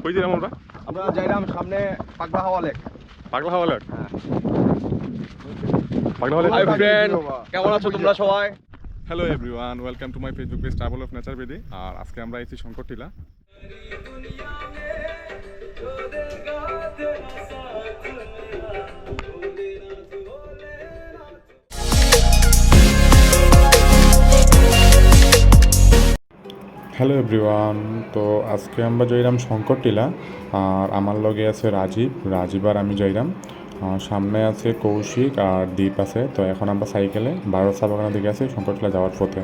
কই যাইলাম আমরা? আমরা যাইলাম সামনে পাগলা হাওয়া লেক। পাগলা হাওয়া লেক। হ্যাঁ। পাগলা হাওয়া লেক। হাই ফ্রেন্ড, কেমন আছো তোমরা সবাই? Hello everyone, welcome to my Facebook page travel of nature BD. আর আজকে আমরা এসেছি শঙ্করটিলা। হ্যালো এভরিওয়ান, তো আজকে আমরা যাইলাম শঙ্করটিলা। আর আমার লগে আছে রাজীব আর আমি যাইলাম। সামনে আছে কৌশিক আর দ্বীপ আছে। তো এখন আমরা সাইকেলে ভারত চা বাগানের দিকে আছি শঙ্করটিলা যাওয়ার পথে।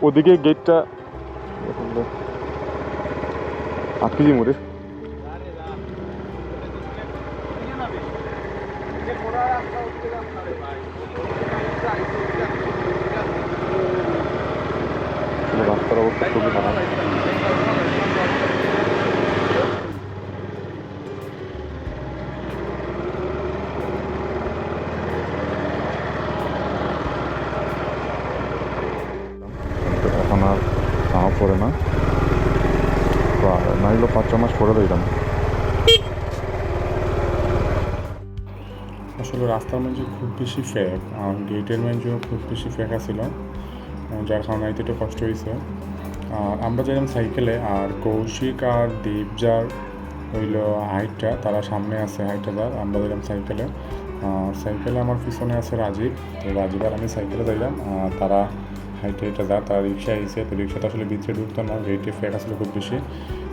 ওদিকে গেটটা আটকে যাবো রে। রাস্তার অবস্থা খুবই খারাপ। এখন আর যাওয়া পড়ে না, নাইলে 5-6 মাস পরে দিলাম। আসলে রাস্তার মধ্যে খুব বেশি ফেক আর গেটের মধ্যেও খুব বেশি ফেক আছিল, যার কারণে আইতে একটু কষ্ট হয়েছে। আর আমরা যাইলাম সাইকেলে, আর কৌশিক আর দীপ যার হইল হাইটটা, তারা সামনে আছে হাইটটা যার, আমরা যাইলাম সাইকেলে। সাইকেলে আমার পিছনে আছে রাজীব। তো রাজীব আর আমি সাইকেলে যাইলাম, আর তারা হাইটে হাইটে যার, তারা রিক্সা আইছে। তো রিক্সাটা আসলে ভিতরে ঢুকতো না, গেটে ফেক আসলে খুব বেশি।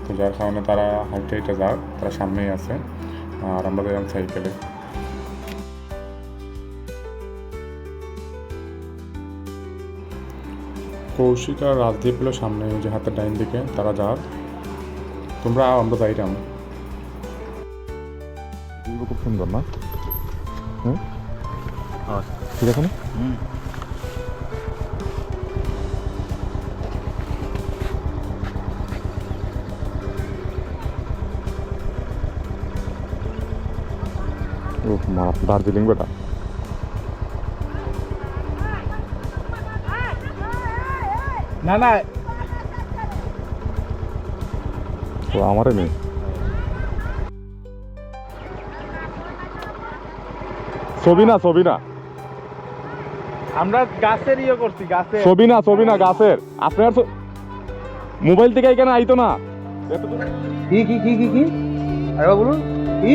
তো যার কারণে তারা হাইটে হাইটে যার, তারা সামনেই আছে। আর আমরা যাইলাম সাইকেলে। কৌশিক আর রাজদীপ হলো সামনে, যে হাতের ডাইন দিকে, তারা যার। তোমরা আমরা যাইলাম। খুব সুন্দর না? ঠিক আছে না? দার্জিলিং বেটা না না, তো আমারে নেই। ছবি না আমরা গাছের করছি, গাছের ছবি না গাছের। আপনার মোবাইল থেকে এখানে আইতো না, কি কি কি কি কি আরে বলুন কি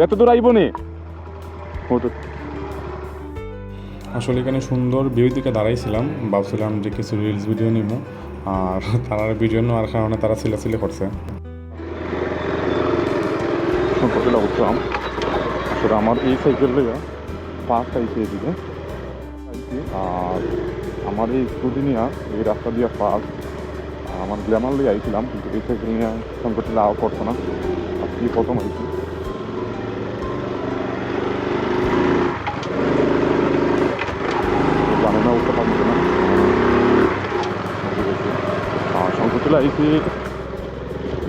এত দূর আইব নি। আসলে এখানে সুন্দর ভিউ দিকে দাঁড়াইছিলাম, ভাবছিলাম যে কিছু রিলস ভিডিও নিব, আর তারা ভিডিও নেওয়ার কারণে তারা সিলে করছে। আসলে আমার এই সাইকেল লেগে ফার্স্ট আইসি এদিকে, আর আমার এই স্কুটি নিয়ে এই রাস্তা দিয়ে ফার্স্ট। আমার গ্ল্যামার লিয়ে আইছিলাম, কিন্তু এই সাইকেল নিয়ে শঙ্করটিলা আওয়া করতো না, আজকে প্রথম আইছি। জানি না উঠতে পারবো না। শঙ্করটিলা আইসি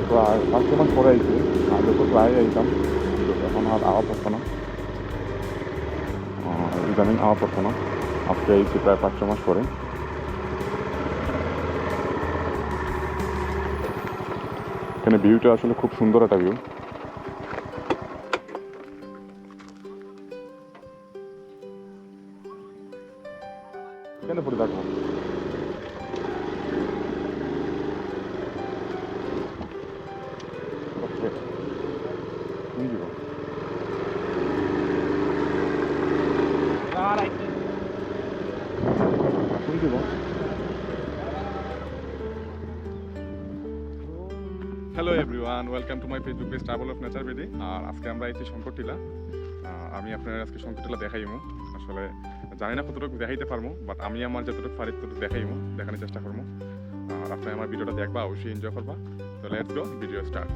প্রায় 5-6 মাস পরে আইছি। আগে তো প্রায় আইতাম, এখন আর আওয়া পড়তো না, ইদানিং আওয়া পড়তো না। আজকে আইছি প্রায় 5-6 মাস পরে। এখানে ভিউটা আসলে খুব সুন্দর একটা ভিউ। কেন পড়ে থাকবো? Hello everyone, welcome to my Facebook page travel of nature BD. আর আজকে আমরা এসেছি শঙ্করটিলা। আমি আপনার আজকে শঙ্করটিলা দেখাইমু। আসলে জানি না কতটুকু দেখাইতে পারবো, বাট আমি আমার যতটুকু পারি ততটুকু দেখাইমু, দেখানোর চেষ্টা করবো। আর আপনি আমার ভিডিওটা দেখবা, অবশ্যই এনজয় করবা। তো লেটস গো, ভিডিও স্টার্ট।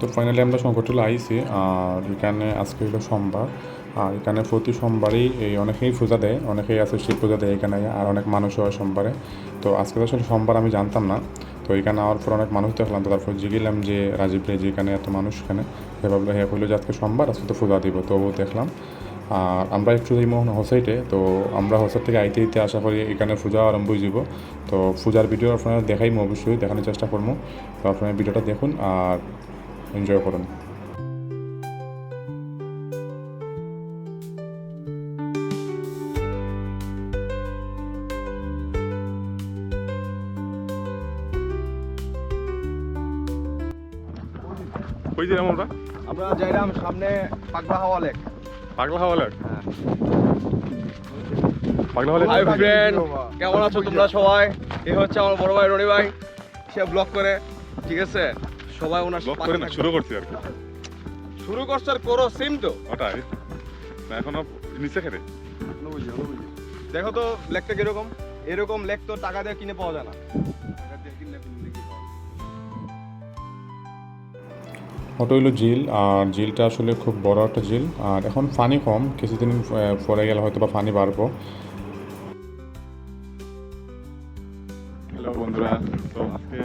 তো ফাইনালি আমরা সংকটটি আইছি, আর এখানে আজকে হলো সোমবার, আর এখানে প্রতি সোমবারই অনেকেই পূজা দেয়, অনেকেই আছে শিব পূজা দেয় এখানে, আর অনেক মানুষ হয় সোমবারে। তো আজকে তো আসলে সোমবার আমি জানতাম না, তো এখানে আওয়ার পর অনেক মানুষ দেখলাম, তো তারপর জিগিলাম যে রাজীব রে যে এখানে এত মানুষ এখানে, ভাবলো হ্যাঁ হইলো যে আজকে সোমবার, আজকে তো পূজা দিব, তো দেখলাম। আর আমরা একটু এই মোহন হোসাইটে, তো আমরা হোসাইট থেকে আইতে আইতে আশা করি এখানে পূজা আরম্ভ হয়ে যাব। তো পূজার ভিডিও আপনারা দেখাইমো, অবশ্যই দেখানোর চেষ্টা করবো। তো আপনারা ভিডিওটা দেখুন আর এনজয় করুন। কই ছিলাম আমরা? আমরা যাইলাম সামনে পাগলা হাওয়া লেক। পাগলা হাওয়া লেক। হ্যাঁ। পাগলা হাওয়া লেক। হাই ফ্রেন্ড, কেমন আছো তোমরা সবাই? এই হচ্ছে আমার বড় ভাই রনি ভাই, সে ব্লগ করে, ঠিক আছে? সবাই ওনার ব্লগ করে না, শুরু করছি আর কি। শুরু করছো আর করো সেম তো। ওটাই না, এখনো নিচে খেলে। দেখো তো লেকটা কিরকম। এরকম লেক তো টাকা দিয়ে কিনে পাওয়া যায় না। টাকা দিয়ে কিনলে কি পাওয়া যায়? ওটা হইলো ঝিল, আর ঝিলটা আসলে খুব বড় একটা ঝিল, আর এখন পানি কম, কিছুদিন পরে গেলে হয়তো বা পানি বাড়বো। হ্যালো বন্ধুরা, তো আজকে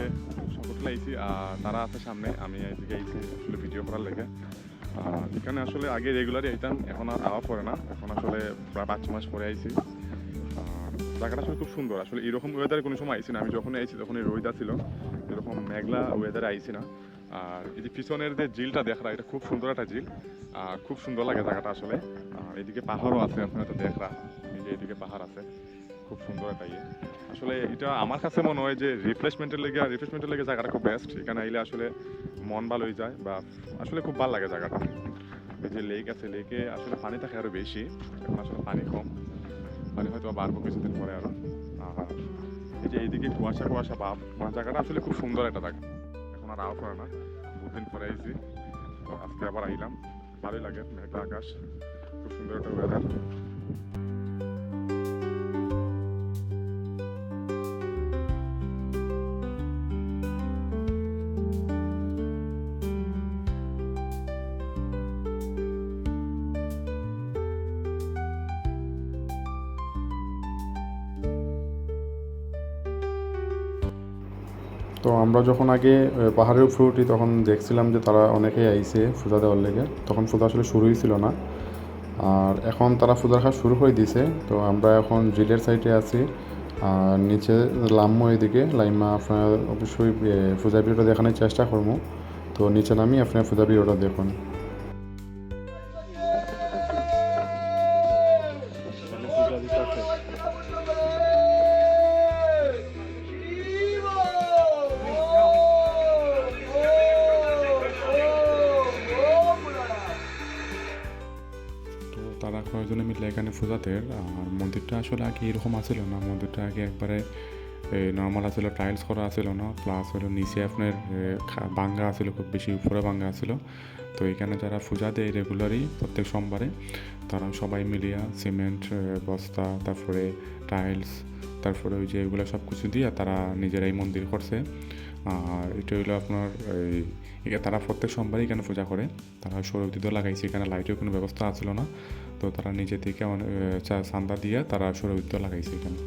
সংকটলা আইছি, আর তারা আছে সামনে, আমি এদিকে আইছি আসলে ভিডিও করার লেগে। এখানে আসলে আগে রেগুলারই আইতাম, এখন আর আওয়া পড়ে না, এখন আসলে প্রায় 5 মাস পরে আইছি। জায়গাটা আসলে খুব সুন্দর, আসলে এরকম ওয়েদারে কোনো সময় আইছি না। আমি যখন আইছি তখন রোদা ছিল, এরকম মেঘলা ওয়েদারে আইছি না। আর এই যে পিছনের যে ঝিলটা দেখরা, এটা খুব সুন্দর একটা ঝিল, আর খুব সুন্দর লাগে জায়গাটা আসলে। আর এদিকে পাহাড়ও আছে, আপনারা তো দেখরা, এই যে এদিকে পাহাড় আছে, খুব সুন্দর একটা ইয়ে। আসলে এটা আমার কাছে মনে হয় যে রিফ্রেশমেন্টের লেগে জায়গাটা খুব বেস্ট। এখানে আইলে আসলে মন ভালো হয়ে যায়, বা আসলে খুব ভালো লাগে জায়গাটা। এই যে লেক আছে, লেকে আসলে পানি থাকে আরো বেশি, এখন আসলে পানি কম, পানি হয়তো বাড়বো কিছুদিন পরে আরো। আর এই যে এইদিকে কুয়াশা কুয়াশা ভাব, মানে জায়গাটা আসলে খুব সুন্দর একটা জায়গা। এখন আর আও করে না, দুদিন পরে আইছি, তো আজকে আবার আইলাম, ভালোই লাগে, মেঘলা আকাশ, খুব সুন্দর একটা ওয়েদার। তো আমরা যখন আগে পাহাড়ের উপরে উঠি তখন দেখছিলাম যে তারা অনেকেই আইছে পূজা দেওয়ার লেগে, তখন পূজা আসলে শুরুই ছিল না। আর এখন তারা পূজার কাজ শুরু করে দিছে, তো আমরা এখন ঝিলের সাইডে আছি, আর নিচে লাম্মো এদিকে লাইমা, আপনার অবশ্যই পূজা ভিডিওটা দেখানোর চেষ্টা করবো। তো নিচে নামি আপনার পূজা ভিডিওটা দেখুন। তারা কয়েকজনে মিলে এখানে পূজাতের, আর মন্দিরটা আসলে আগে এরকম আসছিল না, মন্দিরটা আগে একবারে নর্মাল আসছিল, টাইলস করা আসছিল না, প্লাস হলো নিচে আপনার ভাঙ্গা আসছিল, খুব বেশি উপরে ভাঙ্গা আসছিল। তো এখানে যারা পূজা দেয় রেগুলারই প্রত্যেক সোমবারে, তারা সবাই মিলিয়া সিমেন্ট বস্তা, তারপরে টাইলস, তারপরে ওই যে এগুলো সব কিছু দিয়ে তারা নিজেরাই মন্দির করছে। আর এটা হইলো আপনার তারা প্রত্যেক সোমবারই এখানে পূজা করে। তারা সৌরবিদ্যুৎ লাগাইছে, এখানে লাইটের কোনো ব্যবস্থা আসছিল না, তো তারা নিজে থেকে চাঁদা দিয়ে তারা সৌরবিদ্যুৎ লাগাইছে এখানে।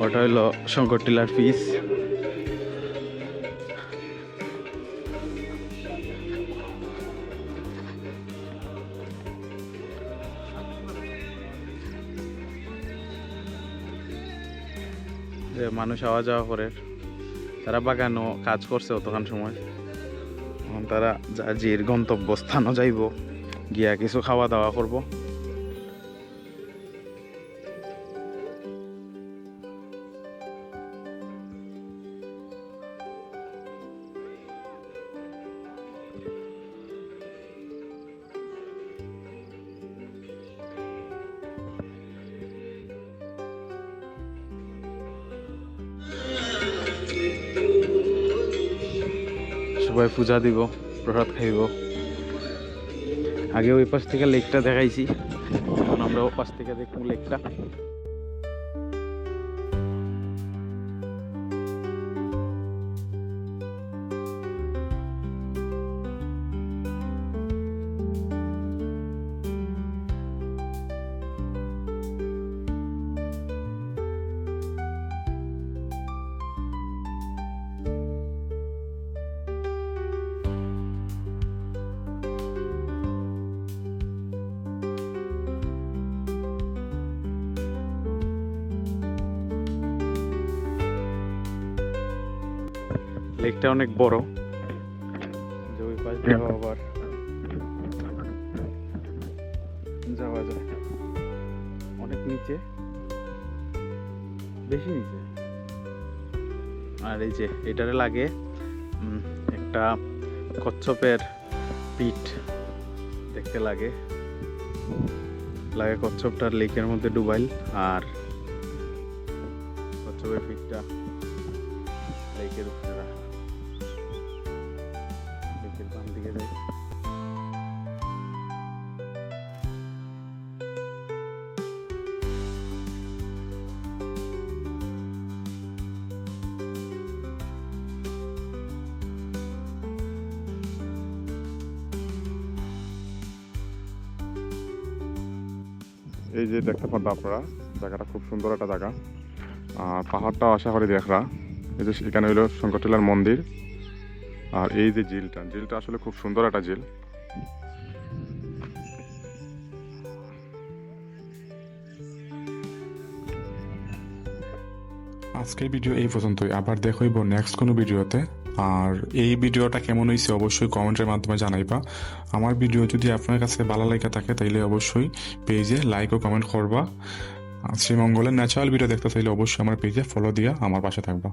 ওটা হলো শঙ্কর টিলার পিস। মানুষ আওয়া যাওয়া করে, তারা বাগানও কাজ করছে অতখান সময়। তারা যার যে গন্তব্যস্থানও যাইব, গিয়া কিছু খাওয়া দাওয়া করব। সবাই পূজা দিব, প্রসাদ খাইব। আগে ওই পাশ থেকে লেকটা দেখাইছি, এখন আমরা ও পাশ থেকে দেখব লেকটা। লেকটা অনেক বড়, যে ওই পাশ দিয়ে আবার যাওয়া যায়। অনেক নিচে, বেশি নিচে। আর এই যে এটারে লাগে একটা কচ্ছপের পিঠ দেখতে লাগে কচ্ছপটার লেকের মধ্যে ডুবাইল, আর কচ্ছপের পিঠটা লেকের উপরে রাখা। লেকের বাম দিকে যাই। এই যে দেখতে পারবেন আপনারা, জায়গাটা খুব সুন্দর একটা জায়গা। আর পাহাড়টাও আশা করি দেখরা। এই যে এখানে হইলো শঙ্করটিলার মন্দির, আর এই যে ঝিলটা আসলে খুব সুন্দর একটা ঝিল। আজকের ভিডিও এই পর্যন্তই, আবার দেখা হইব নেক্সট কোনো ভিডিওতে। আর এই ভিডিওটা কেমন হয়েছে অবশ্যই কমেন্টের মাধ্যমে জানাইবা। আমার ভিডিও যদি আপনার কাছে ভালো লেগে থাকে তাইলে অবশ্যই পেজে লাইক ও কমেন্ট করবা। শ্রীমঙ্গলের ন্যাচারাল ভিডিও দেখতে চাইলে অবশ্যই আমার পেজে ফলো দিয়া আমার পাশে থাকবা।